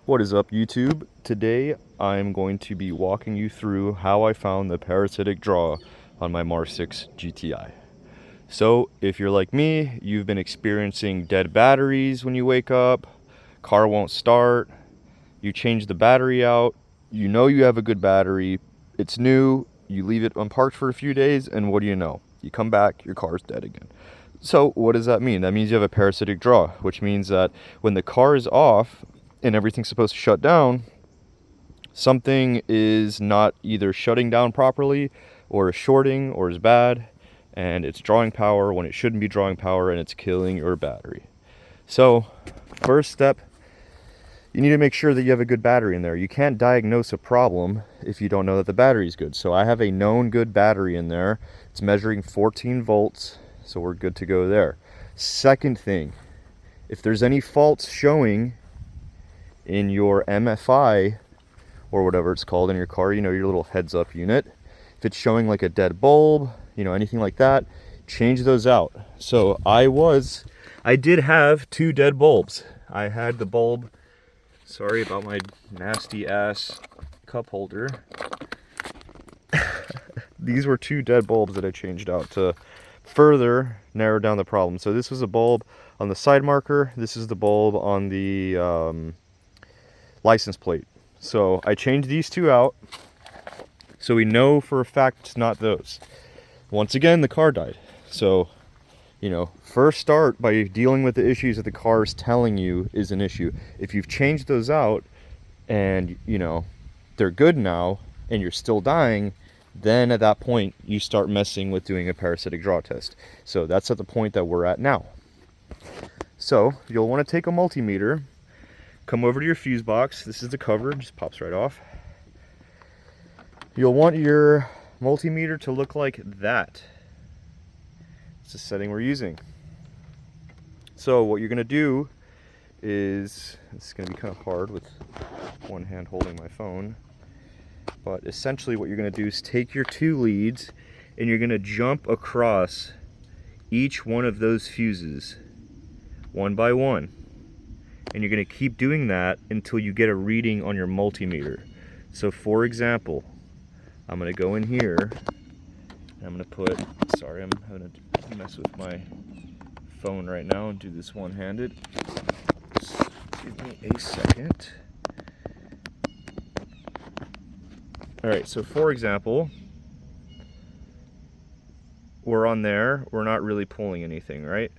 What is up, YouTube? Today I'm going to be walking you through how I found the Parasitic Draw on my MK6 GTI. So if you're like me, you've been experiencing dead batteries when you wake up, car won't start, you change the battery out, you know you have a good battery, it's new, you leave it unparked for a few days, and what do you know? You come back, your car's dead again. So what does that mean? That means you have a parasitic draw, which means that when the car is off and everything's supposed to shut down, something is not either shutting down properly or is shorting or is bad, and it's drawing power when it shouldn't be drawing power, and it's killing your battery. So first step, you need to make sure that you have a good battery in there. You can't diagnose a problem if you don't know that the battery is good. So I have a known good battery in there. It's measuring 14 volts, so we're good to go there. Second thing, if there's any faults showing in your MFI or whatever it's called in your car, you know, your little heads up unit, if it's showing like a dead bulb, you know, anything like that, change those out. So I did have two dead bulbs. I had the bulb, sorry about my nasty ass cup holder. These were two dead bulbs that I changed out to further narrow down the problem. So this was a bulb on the side marker. This is the bulb on the license plate. So I changed these two out so we know for a fact it's not those. Once again, the car died. So, you know, first start by dealing with the issues that the car is telling you is an issue. If you've changed those out and, you know, they're good now and you're still dying, then at that point you start messing with doing a parasitic draw test. So that's at the point that we're at now. So you'll want to take a multimeter, come over to your fuse box. This is the cover, just pops right off. You'll want your multimeter to look like that. It's the setting we're using. So what you're going to do is, it's going to be kind of hard with one hand holding my phone, but essentially what you're going to do is take your two leads and you're going to jump across each one of those fuses one by one, and you're going to keep doing that until you get a reading on your multimeter. So for example, I'm going to go in here and I'm going to put, sorry, I'm having to mess with my phone right now and do this one-handed. Just give me a second. Alright, so for example, we're on there, we're not really pulling anything, right?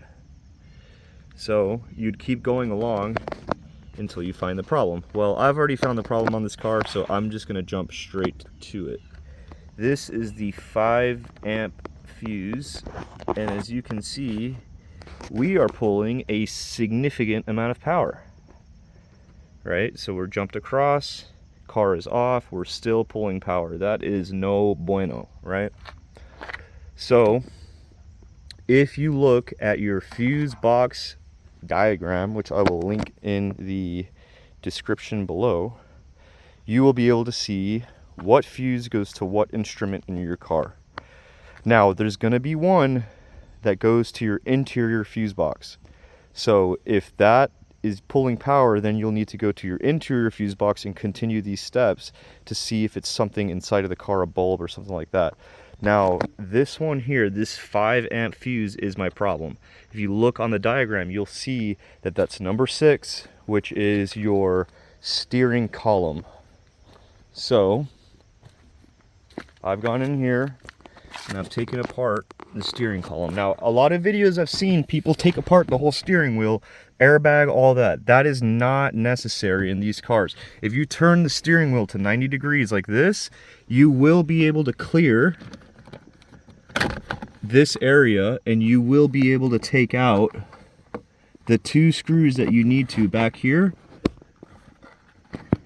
So you'd keep going along until you find the problem. Well, I've already found the problem on this car, so I'm just going to jump straight to it. This is the 5 amp fuse, and as you can see, we are pulling a significant amount of power, right? So we're jumped across, car is off, we're still pulling power. That is no bueno, right? So if you look at your fuse box diagram, which I will link in the description below, you will be able to see what fuse goes to what instrument in your car. Now there's going to be one that goes to your interior fuse box. So if that is pulling power, then you'll need to go to your interior fuse box and continue these steps to see if it's something inside of the car, a bulb or something like that. Now this one here, this 5 amp fuse is my problem. If you look on the diagram, you'll see that that's number 6, which is your steering column. So I've gone in here and I've taken apart the steering column. Now, a lot of videos I've seen, people take apart the whole steering wheel, airbag, all that. That is not necessary in these cars. If you turn the steering wheel to 90 degrees like this, you will be able to clear this area and you will be able to take out the 2 screws that you need to back here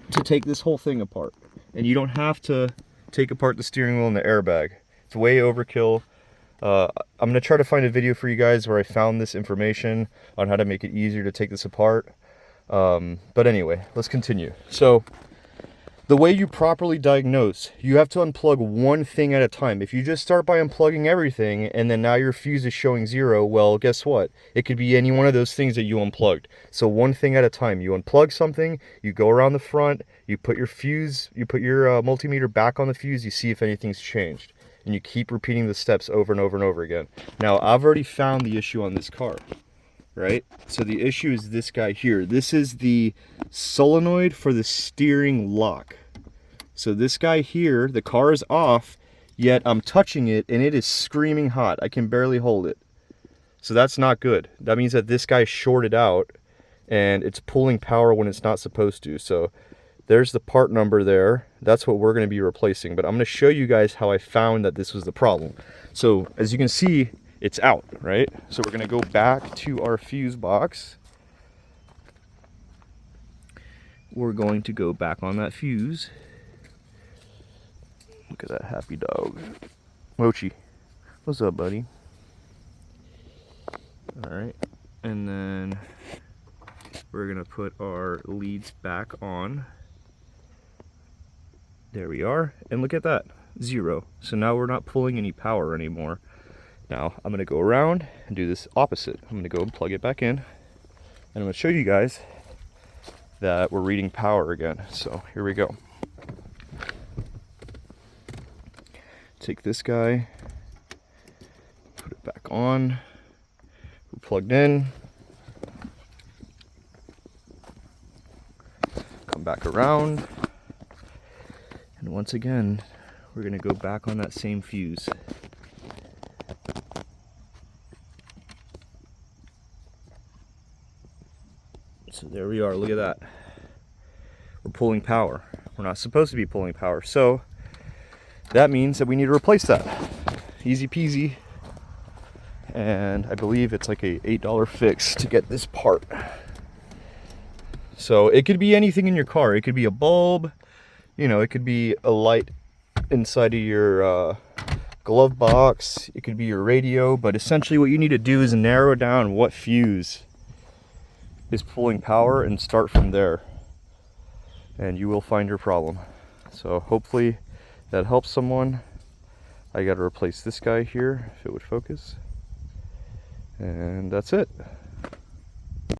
to take this whole thing apart. And you don't have to take apart the steering wheel and the airbag. It's way overkill. I'm going to try to find a video for you guys where I found this information on how to make it easier to take this apart. But anyway, let's continue. So the way you properly diagnose, you have to unplug one thing at a time. If you just start by unplugging everything and then now your fuse is showing 0, well, guess what? It could be any one of those things that you unplugged. So one thing at a time. You unplug something, you go around the front, you put your fuse, you put your multimeter back on the fuse, you see if anything's changed. And you keep repeating the steps over and over and over again. Now, I've already found the issue on this car, right? So the issue is this guy here. This is the solenoid for the steering lock. So this guy here, the car is off, yet I'm touching it and it is screaming hot. I can barely hold it. So that's not good. That means that this guy's shorted out and it's pulling power when it's not supposed to. So there's the part number there. That's what we're going to be replacing. But I'm going to show you guys how I found that this was the problem. So as you can see, it's out, right? So we're going to go back to our fuse box. We're going to go back on that fuse. Look at that happy dog. Mochi, what's up, buddy? All right, and then we're gonna put our leads back on. There we are, and look at that, 0. So now we're not pulling any power anymore. Now I'm gonna go around and do this opposite. I'm gonna go and plug it back in, and I'm gonna show you guys that we're reading power again. So here we go. Take this guy, put it back on, we're plugged in, come back around, and once again, we're gonna go back on that same fuse. So there we are, look at that. We're pulling power. We're not supposed to be pulling power, so that means that we need to replace that. Easy peasy. And I believe it's like a $8 fix to get this part. So it could be anything in your car. It could be a bulb, you know, it could be a light inside of your glove box, it could be your radio, but essentially what you need to do is narrow down what fuse is pulling power and start from there. And you will find your problem. So hopefully that helps someone. I got to replace this guy here, if it would focus. And that's it.